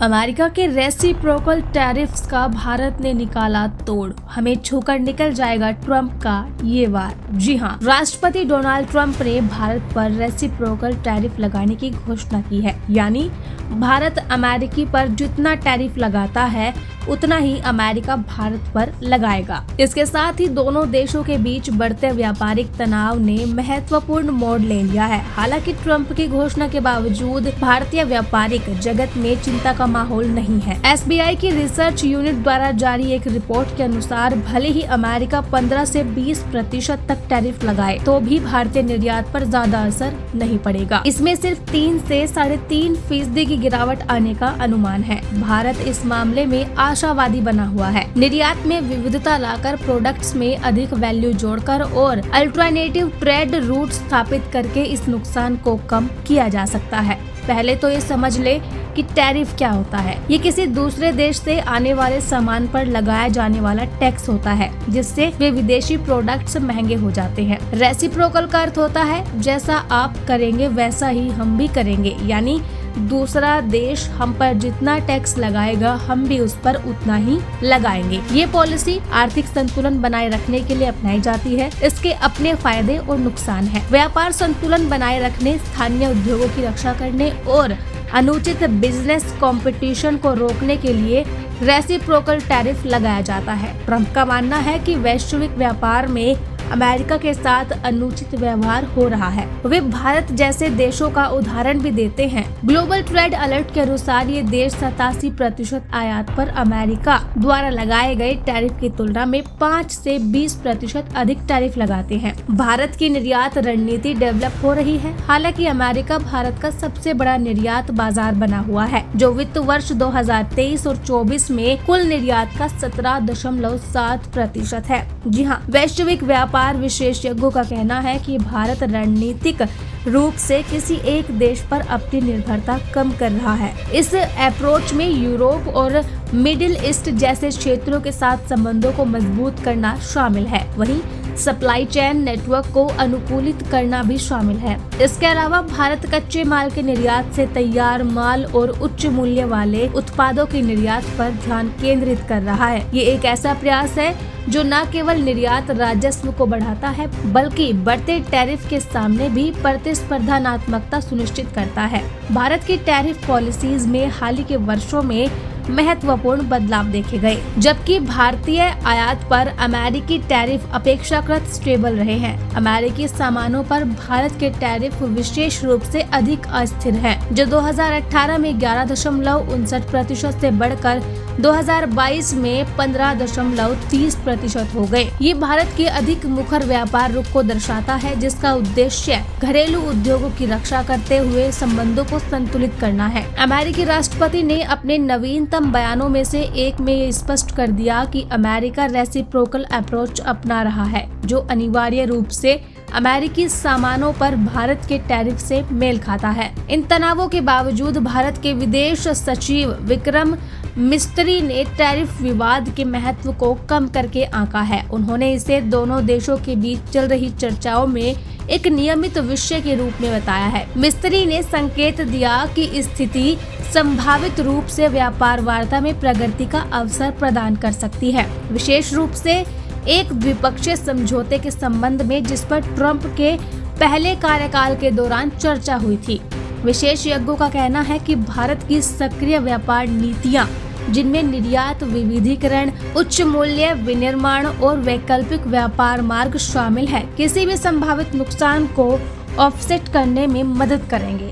America के reciprocal tariffs का भारत ने निकाला तोड़, हमें छूकर निकल जाएगा ट्रंप का ये वार। जी हाँ, राष्ट्रपति डोनाल्ड ट्रंप ने भारत पर रेसिप्रोकल टैरिफ लगाने की घोषणा की है। यानी भारत अमेरिकी पर जितना टैरिफ लगाता है उतना ही अमेरिका भारत पर लगाएगा। इसके साथ ही दोनों देशों के बीच बढ़ते व्यापारिक तनाव ने महत्वपूर्ण मोड़ ले लिया है। हालांकि ट्रंप की घोषणा के बावजूद भारतीय व्यापारिक जगत में चिंता का माहौल नहीं है। SBI की रिसर्च यूनिट द्वारा जारी एक रिपोर्ट के अनुसार भले ही अमेरिका 15 से 20% तक टैरिफ लगाए तो भी भारतीय निर्यात पर ज्यादा असर नहीं पड़ेगा। इसमें सिर्फ 3 से 3.5% की गिरावट आने का अनुमान है। भारत इस मामले में आशावादी बना हुआ है। निर्यात में विविधता लाकर, प्रोडक्ट्स में अधिक वैल्यू जोड़कर और अल्टरनेटिव ट्रेड रूट स्थापित करके इस नुकसान को कम किया जा सकता है। पहले तो ये समझ ले कि टैरिफ क्या होता है। ये किसी दूसरे देश से आने वाले सामान पर लगाया जाने वाला टैक्स होता है, जिससे वे विदेशी प्रोडक्ट्स महंगे हो जाते हैं। रेसिप्रोकल का अर्थ होता है जैसा आप करेंगे वैसा ही हम भी करेंगे, यानी दूसरा देश हम पर जितना टैक्स लगाएगा हम भी उस पर उतना ही लगाएंगे। ये पॉलिसी आर्थिक संतुलन बनाए रखने के लिए अपनाई जाती है। इसके अपने फायदे और नुकसान हैं। व्यापार संतुलन बनाए रखने, स्थानीय उद्योगों की रक्षा करने और अनुचित बिजनेस कंपटीशन को रोकने के लिए रेसिप्रोकल टैरिफ लगाया जाता है। ट्रंप का मानना है कि वैश्विक व्यापार में अमेरिका के साथ अनुचित व्यवहार हो रहा है। वे भारत जैसे देशों का उदाहरण भी देते हैं। ग्लोबल ट्रेड अलर्ट के अनुसार ये देश 87% आयात पर अमेरिका द्वारा लगाए गए टैरिफ की तुलना में 5 से 20% अधिक टैरिफ लगाते हैं। भारत की निर्यात रणनीति डेवलप हो रही है। हालांकि अमेरिका भारत का सबसे बड़ा निर्यात बाजार बना हुआ है, जो वित्त वर्ष 2023 और 24 में कुल निर्यात का 17.7% है। जी हाँ, वैश्विक व्यापार विशेषज्ञों का कहना है कि भारत रणनीतिक रूप से किसी एक देश पर अपनी निर्भरता कम कर रहा है। इस अप्रोच में यूरोप और मिडिल ईस्ट जैसे क्षेत्रों के साथ संबंधों को मजबूत करना शामिल है। वहीं सप्लाई चेन नेटवर्क को अनुकूलित करना भी शामिल है। इसके अलावा भारत कच्चे माल के निर्यात से तैयार माल और उच्च मूल्य वाले उत्पादों की निर्यात पर ध्यान केंद्रित कर रहा है। ये एक ऐसा प्रयास है जो न केवल निर्यात राजस्व को बढ़ाता है, बल्कि बढ़ते टैरिफ के सामने भी प्रतिस्पर्धात्मकता सुनिश्चित करता है। भारत की टैरिफ पॉलिसीज में हाल ही के वर्षों में महत्वपूर्ण बदलाव देखे गए, जबकि भारतीय आयात पर अमेरिकी टैरिफ अपेक्षाकृत स्टेबल रहे हैं। अमेरिकी सामानों पर भारत के टैरिफ विशेष रूप से अधिक अस्थिर हैं, जो 2018 में 11.59% से बढ़कर 2022 में 15.30% हो गए। ये भारत के अधिक मुखर व्यापार रुख को दर्शाता है, जिसका उद्देश्य घरेलू उद्योगों की रक्षा करते हुए संबंधों को संतुलित करना है। अमेरिकी राष्ट्रपति ने अपने नवीनतम बयानों में से एक में ये स्पष्ट कर दिया कि अमेरिका रेसिप्रोकल अप्रोच अपना रहा है, जो अनिवार्य रूप से अमेरिकी सामानों पर भारत के टैरिफ से मेल खाता है। इन तनावों के बावजूद भारत के विदेश सचिव विक्रम मिस्त्री ने टैरिफ विवाद के महत्व को कम करके आंका है। उन्होंने इसे दोनों देशों के बीच चल रही चर्चाओं में एक नियमित विषय के रूप में बताया है। मिस्त्री ने संकेत दिया कि स्थिति संभावित रूप से व्यापार वार्ता में प्रगति का अवसर प्रदान कर सकती है, विशेष रूप से एक द्विपक्षीय समझौते के संबंध में, जिस पर ट्रंप के पहले कार्यकाल के दौरान चर्चा हुई थी। विशेषज्ञों का कहना है कि भारत की सक्रिय व्यापार नीतियां, जिनमें निर्यात विविधीकरण, उच्च मूल्य विनिर्माण और वैकल्पिक व्यापार मार्ग शामिल है, किसी भी संभावित नुकसान को ऑफसेट करने में मदद करेंगे।